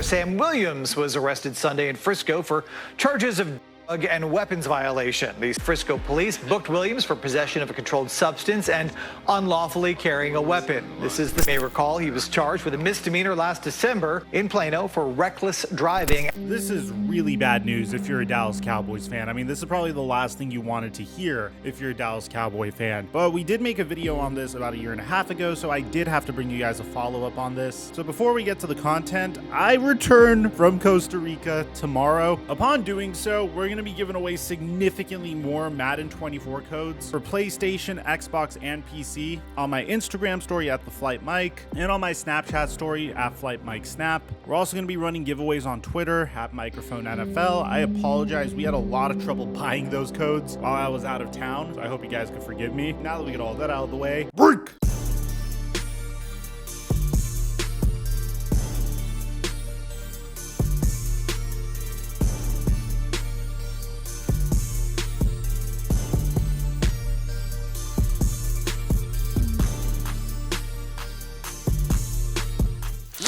Sam Williams was arrested Sunday in Frisco for charges of drug and weapons violation. The Frisco police booked Williams for possession of a controlled substance and unlawfully carrying a weapon. You may recall he was charged with a misdemeanor last December in Plano for reckless driving. This is really bad news if you're a Dallas Cowboys fan. I mean, this is probably the last thing you wanted to hear if you're a Dallas Cowboy fan. But we did make a video on this about 1.5 years ago, so I did have to bring you guys a follow-up on this. So before we get to the content, I return from Costa Rica tomorrow. Upon doing so, we're going to be giving away significantly more Madden 24 codes for PlayStation, Xbox, and PC on my Instagram story at The Flight Mike and on my Snapchat story at Flight Mike Snap. We're also going to be running giveaways on Twitter at Microphone NFL. I apologize. We had a lot of trouble buying those codes while I was out of town, so I hope you guys can forgive me. Now that we get all that out of the way, break!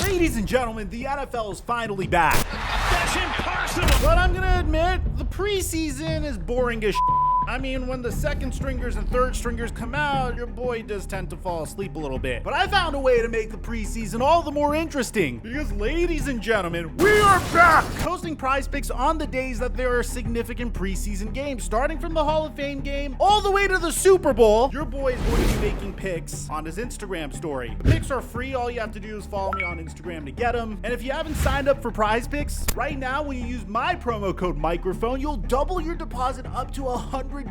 Ladies and gentlemen, the NFL is finally back. That's impossible! But I'm gonna admit, the preseason is boring as shit. I mean, when the second stringers and third stringers come out, your boy does tend to fall asleep a little bit. But I found a way to make the preseason all the more interesting. Because, ladies and gentlemen, we are back! Posting prize picks on the days that there are significant preseason games. Starting from the Hall of Fame game all the way to the Super Bowl, your boy is going to be making picks on his Instagram story. The picks are free. All you have to do is follow me on Instagram to get them. And if you haven't signed up for prize picks, right now when you use my promo code Mikerophone, you'll double your deposit up to $100.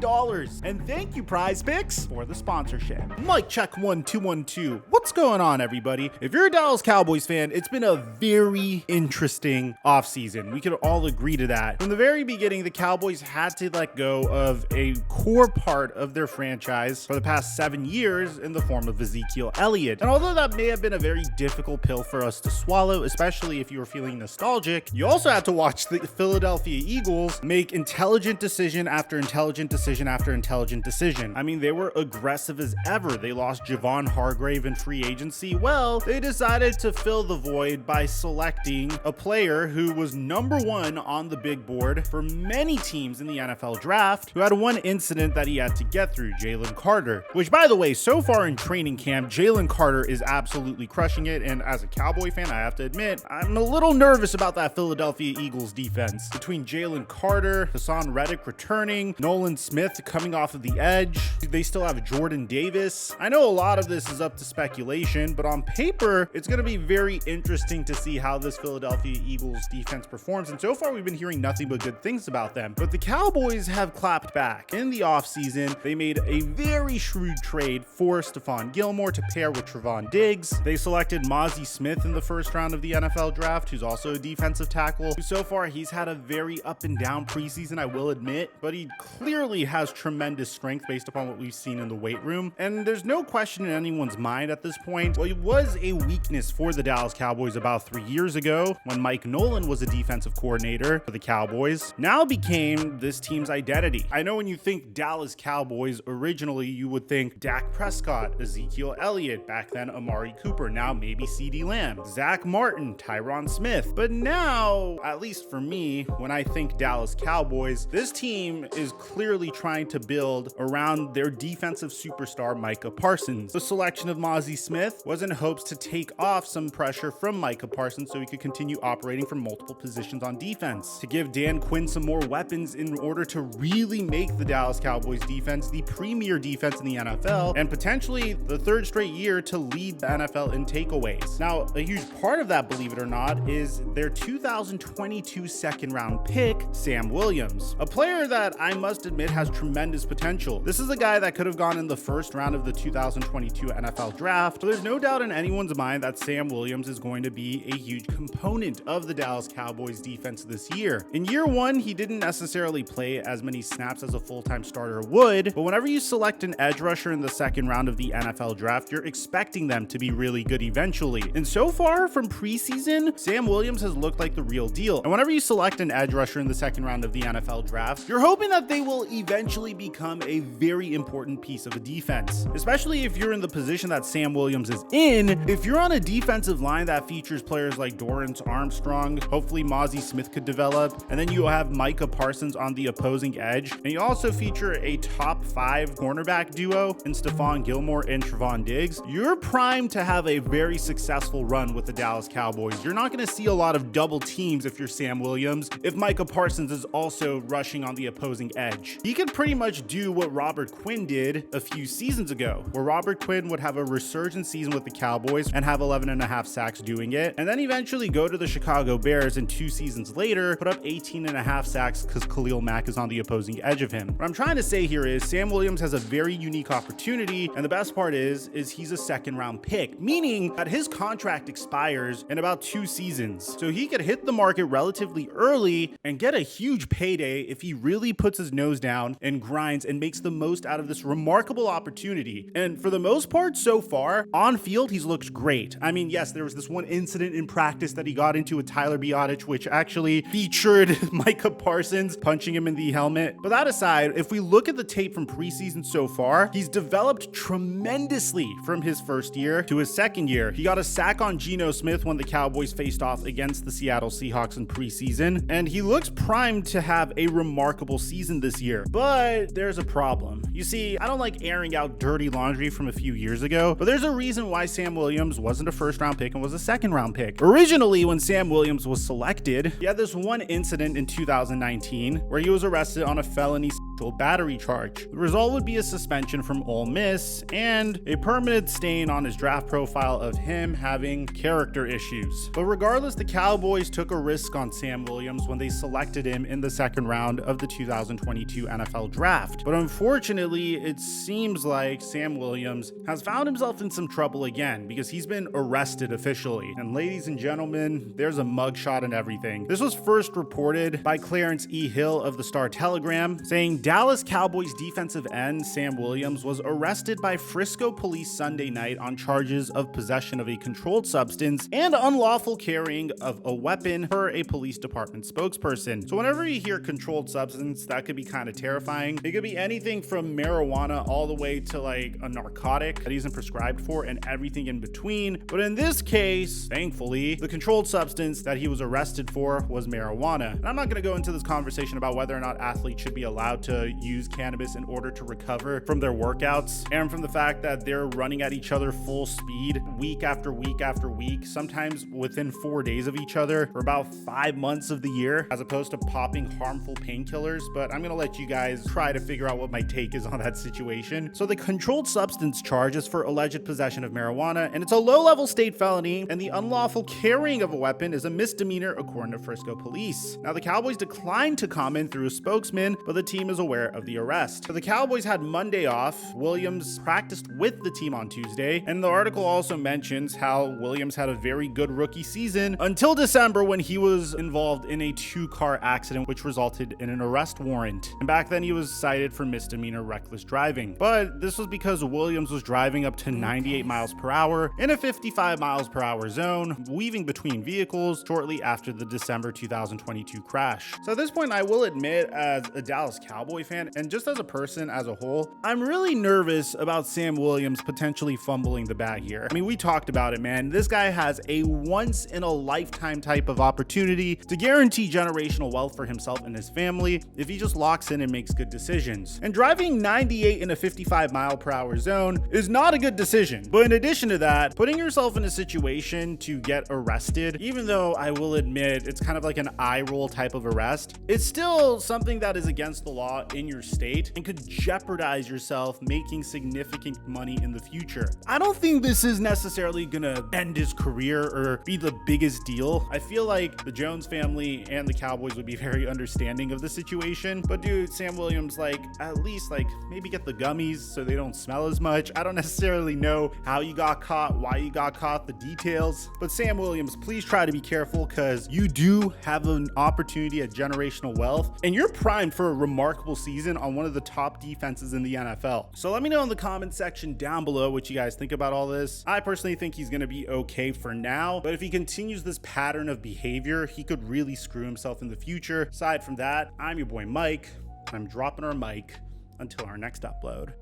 And thank you, Prize Picks, for the sponsorship. Mike check 1212. What's going on, everybody? If you're a Dallas Cowboys fan, it's been a very interesting offseason. We could all agree to that. From the very beginning, the Cowboys had to let go of a core part of their franchise for the past 7 years in the form of Ezekiel Elliott. And although that may have been a very difficult pill for us to swallow, especially if you were feeling nostalgic, you also had to watch the Philadelphia Eagles make intelligent decision after intelligent decision after intelligent decision. I mean, they were aggressive as ever. They lost Javon Hargrave in free agency. Well, they decided to fill the void by selecting a player who was #1 on the big board for many teams in the NFL draft, who had one incident that he had to get through, Jalen Carter. Which, by the way, so far in training camp, Jalen Carter is absolutely crushing it. And as a Cowboy fan, I have to admit, I'm a little nervous about that Philadelphia Eagles defense. Between Jalen Carter, Hassan Reddick returning, Nolan Smith coming off of the edge, they still have Jordan Davis. I know a lot of this is up to speculation, but on paper, it's going to be very interesting to see how this Philadelphia Eagles defense performs. And so far, we've been hearing nothing but good things about them. But the Cowboys have clapped back. In the offseason, they made a very shrewd trade for Stephon Gilmore to pair with Trevon Diggs. They selected Mozzie Smith in the first round of the NFL draft, who's also a defensive tackle. So far, he's had a very up and down preseason, I will admit, but he clearly has tremendous strength based upon what we've seen in the weight room. And there's no question in anyone's mind at this point. Well, it was a weakness for the Dallas Cowboys about 3 years ago when Mike Nolan was a defensive coordinator for the Cowboys, now became this team's identity. I know when you think Dallas Cowboys, originally you would think Dak Prescott, Ezekiel Elliott, back then Amari Cooper, now maybe CeeDee Lamb, Zach Martin, Tyron Smith. But now, at least for me, when I think Dallas Cowboys, this team is clearly trying to build around their defensive superstar Micah Parsons. The selection of Mozzie Smith was in hopes to take off some pressure from Micah Parsons so he could continue operating from multiple positions on defense, to give Dan Quinn some more weapons in order to really make the Dallas Cowboys defense the premier defense in the NFL, and potentially the third straight year to lead the NFL in takeaways. Now, a huge part of that, believe it or not, is their 2022 second round pick, Sam Williams, a player that I must admit has tremendous potential. This is a guy that could have gone in the first round of the 2022 NFL draft, but there's no doubt in anyone's mind that Sam Williams is going to be a huge component of the Dallas Cowboys defense this year. In year one, he didn't necessarily play as many snaps as a full-time starter would, but whenever you select an edge rusher in the second round of the NFL draft, you're expecting them to be really good eventually. And so far from preseason, Sam Williams has looked like the real deal. And whenever you select an edge rusher in the second round of the NFL draft, you're hoping that they will eventually become a very important piece of a defense, especially if you're in the position that Sam Williams is in. If you're on a defensive line that features players like Dorrance Armstrong, hopefully Mozzie Smith could develop, and then you have Micah Parsons on the opposing edge, and you also feature a top 5 cornerback duo in Stephon Gilmore and Trevon Diggs, you're primed to have a very successful run with the Dallas Cowboys. You're not going to see a lot of double teams if you're Sam Williams, if Micah Parsons is also rushing on the opposing edge. He could pretty much do what Robert Quinn did a few seasons ago, where Robert Quinn would have a resurgent season with the Cowboys and have 11.5 sacks doing it, and then eventually go to the Chicago Bears and 2 seasons later put up 18.5 sacks because Khalil Mack is on the opposing edge of him. What I'm trying to say here is Sam Williams has a very unique opportunity, and the best part is he's a second-round pick, meaning that his contract expires in about 2 seasons. So he could hit the market relatively early and get a huge payday if he really puts his nose down and grinds and makes the most out of this remarkable opportunity. And for the most part so far, on field, he's looked great. I mean, yes, there was this one incident in practice that he got into with Tyler Biadasz, which actually featured Micah Parsons punching him in the helmet. But that aside, if we look at the tape from preseason so far, he's developed tremendously from his first year to his second year. He got a sack on Geno Smith when the Cowboys faced off against the Seattle Seahawks in preseason, and he looks primed to have a remarkable season this year. But there's a problem. You see, I don't like airing out dirty laundry from a few years ago, but there's a reason why Sam Williams wasn't a first-round pick and was a second-round pick. Originally, when Sam Williams was selected, he had this one incident in 2019 where he was arrested on a felony sexual battery charge. The result would be a suspension from Ole Miss and a permanent stain on his draft profile of him having character issues. But regardless, the Cowboys took a risk on Sam Williams when they selected him in the second round of the 2022 NFL draft. But unfortunately, it seems like Sam Williams has found himself in some trouble again because he's been arrested officially. And ladies and gentlemen, there's a mugshot and everything. This was first reported by Clarence E. Hill of the Star-Telegram, saying Dallas Cowboys defensive end Sam Williams was arrested by Frisco police Sunday night on charges of possession of a controlled substance and unlawful carrying of a weapon, per a police department spokesperson. So whenever you hear controlled substance, that could be kind of terrifying. It could be anything from marijuana all the way to like a narcotic that he isn't prescribed for and everything in between. But in this case, thankfully, the controlled substance that he was arrested for was marijuana. And I'm not going to go into this conversation about whether or not athletes should be allowed to use cannabis in order to recover from their workouts and from the fact that they're running at each other full speed week after week after week, sometimes within 4 days of each other for about 5 months of the year, as opposed to popping harmful painkillers. But I'm going to let you guys try to figure out what my take is on that situation. So the controlled substance charge is for alleged possession of marijuana, and it's a low-level state felony, and the unlawful carrying of a weapon is a misdemeanor according to Frisco police. Now, the Cowboys declined to comment through a spokesman, but the team is aware of the arrest. So the Cowboys had Monday off. Williams practiced with the team on Tuesday, and the article also mentions how Williams had a very good rookie season until December when he was involved in a 2-car accident which resulted in an arrest warrant. And back then he was cited for misdemeanor reckless driving. But this was because Williams was driving up to 98 miles per hour in a 55 miles per hour zone, weaving between vehicles shortly after the December 2022 crash. So at this point, I will admit, as a Dallas Cowboy fan and just as a person as a whole, I'm really nervous about Sam Williams potentially fumbling the bag here. I mean, we talked about it, man. This guy has a once in a lifetime type of opportunity to guarantee generational wealth for himself and his family if he just locks in and makes good decisions. And driving 98 in a 55 mile per hour zone is not a good decision. But in addition to that, putting yourself in a situation to get arrested, even though I will admit it's kind of like an eye roll type of arrest, it's still something that is against the law in your state and could jeopardize yourself making significant money in the future. I don't think this is necessarily gonna end his career or be the biggest deal. I feel like the Jones family and the Cowboys would be very understanding of the situation. But dude, Sam Williams, like, at least like maybe get the gummies so they don't smell as much. I don't necessarily know how you got caught, why you got caught, the details. But Sam Williams, please try to be careful because you do have an opportunity at generational wealth and you're primed for a remarkable season on one of the top defenses in the NFL. So let me know in the comment section down below what you guys think about all this. I personally think he's going to be okay for now, but if he continues this pattern of behavior, he could really screw himself in the future. Aside from that, I'm your boy Mike. I'm dropping our mic until our next upload.